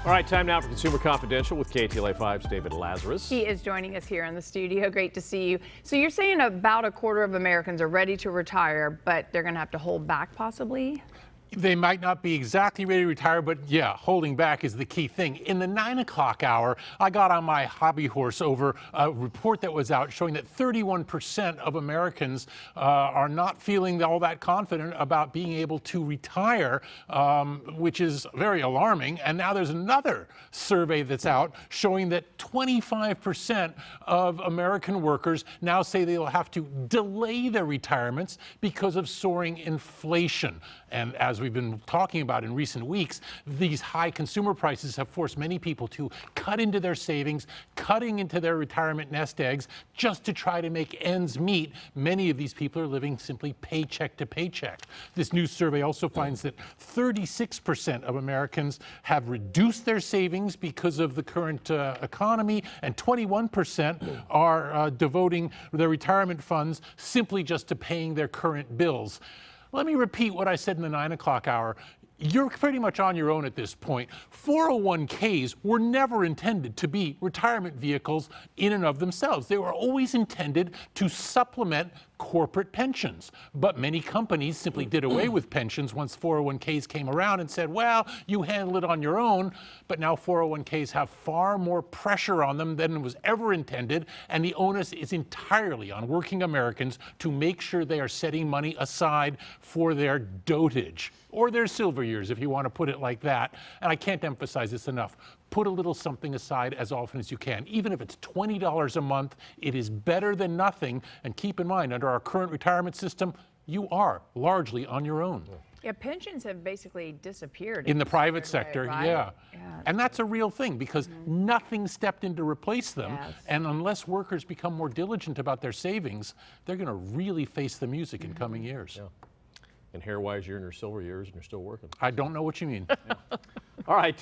All right, time now for Consumer Confidential with KTLA 5's David Lazarus. He is joining us here in the studio. Great to see you. So you're saying about a quarter of Americans are ready to retire, but they're going to have to hold back possibly? They might not be exactly ready to retire, but yeah, holding back is the key thing. In the 9 o'clock hour, I got on my hobby horse over a report that was out showing that 31% of Americans are not feeling all that confident about being able to retire, which is very alarming. And now there's another survey that's out showing that 25% of American workers now say they'll have to delay their retirements because of soaring inflation. And as we've been talking about in recent weeks, these high consumer prices have forced many people to cut into their savings, cutting into their retirement nest eggs just to try to make ends meet. Many of these people are living simply paycheck to paycheck. This new survey also finds that 36% of Americans have reduced their savings because of the current economy, and 21% are devoting their retirement funds simply just to paying their current bills. Let me repeat what I said in the 9 o'clock hour. You're pretty much on your own at this point. 401ks were never intended to be retirement vehicles in and of themselves. They were always intended to supplement corporate pensions. But many companies simply did away with pensions once 401ks came around and said, well, you handle it on your own. But now 401ks have far more pressure on them than was ever intended. And the onus is entirely on working Americans to make sure they are setting money aside for their dotage, or their silver years, if you want to put it like that. And I can't emphasize this enough. Put a little something aside as often as you can. Even if it's $20 a month, it is better than nothing. And keep in mind, under our current retirement system, you are largely on your own. Yeah, pensions have basically disappeared. In the private sector, right? yeah. And that's a real thing because nothing stepped in to replace them. Yes. And unless workers become more diligent about their savings, they're going to really face the music in coming years. Yeah. And hair-wise, you're in your silver years and you're still working. I don't know what you mean. All right,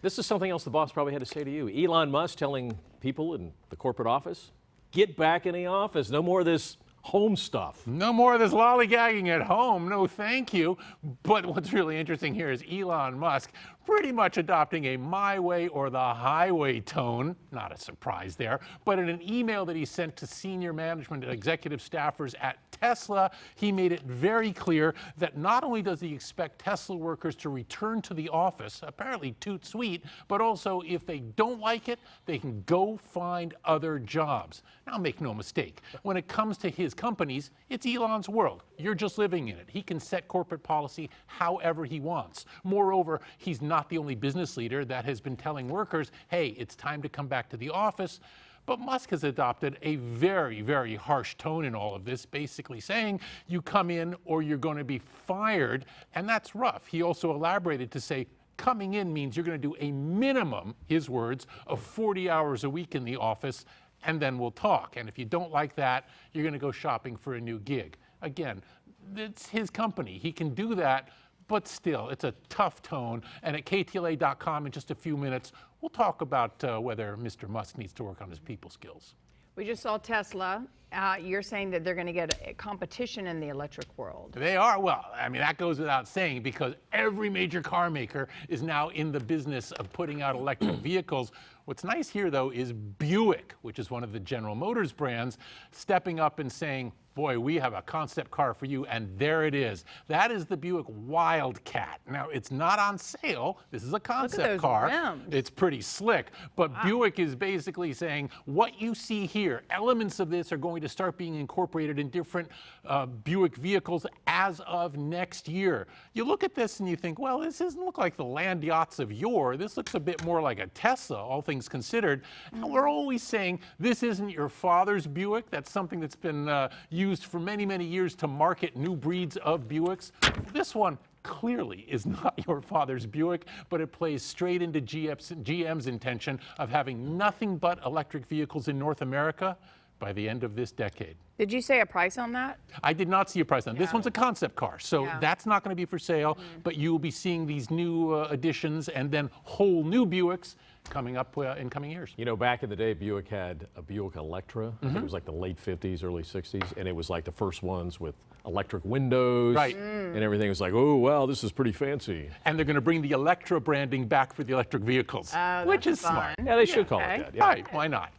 this is something else the boss probably had to say to you. Elon Musk telling people in the corporate office, get back in the office. No more of this home stuff. No more of this lollygagging at home. No, thank you. But what's really interesting here is Elon Musk pretty much adopting a my way or the highway tone. Not a surprise there. But in an email that he sent to senior management and executive staffers at Tesla, he made it very clear that not only does he expect Tesla workers to return to the office, apparently toot sweet, but also if they don't like it, they can go find other jobs. Now, make no mistake, when it comes to his companies, it's Elon's world. You're just living in it. He can set corporate policy however he wants. Moreover, he's not the only business leader that has been telling workers, hey, it's time to come back to the office. But Musk has adopted a very, very harsh tone in all of this, basically saying you come in or you're going to be fired, and that's rough. He also elaborated to say coming in means you're going to do a minimum, his words, of 40 hours a week in the office, and then we'll talk. And if you don't like that, you're going to go shopping for a new gig. Again, it's his company. He can do that. But still, it's a tough tone. And at KTLA.com in just a few minutes, we'll talk about whether Mr. Musk needs to work on his people skills. We just saw Tesla. You're saying that they're going to get a competition in the electric world. They are. Well, I mean, that goes without saying because every major car maker is now in the business of putting out electric vehicles. What's nice here, though, is Buick, which is one of the General Motors brands, stepping up and saying, boy, we have a concept car for you, and there it is. That is the Buick Wildcat. Now, it's not on sale. This is a concept car. Rims. It's pretty slick, but wow. Buick is basically saying what you see here, elements of this are going to start being incorporated in different Buick vehicles as of next year. You look at this and you think, well, this doesn't look like the land yachts of yore. This looks a bit more like a Tesla, all things considered. And we're always saying this isn't your father's Buick. That's something that's been used for many, many years to market new breeds of Buicks. This one clearly is not your father's Buick, but it plays straight into GM's intention of having nothing but electric vehicles in North America by the end of this decade. Did you say a price on that? I did not see a price on it. This one's a concept car, so that's not going to be for sale, but you will be seeing these new additions and then whole new Buicks coming up in coming years. You know, back in the day, Buick had a Buick Electra. It was like the late 50s, early 60s, and it was like the first ones with electric windows. Right. And everything was like, oh, wow, this is pretty fancy. And they're going to bring the Electra branding back for the electric vehicles, which is that's fun. smart. Yeah, they should call Okay. it that. Yeah. Right, why not?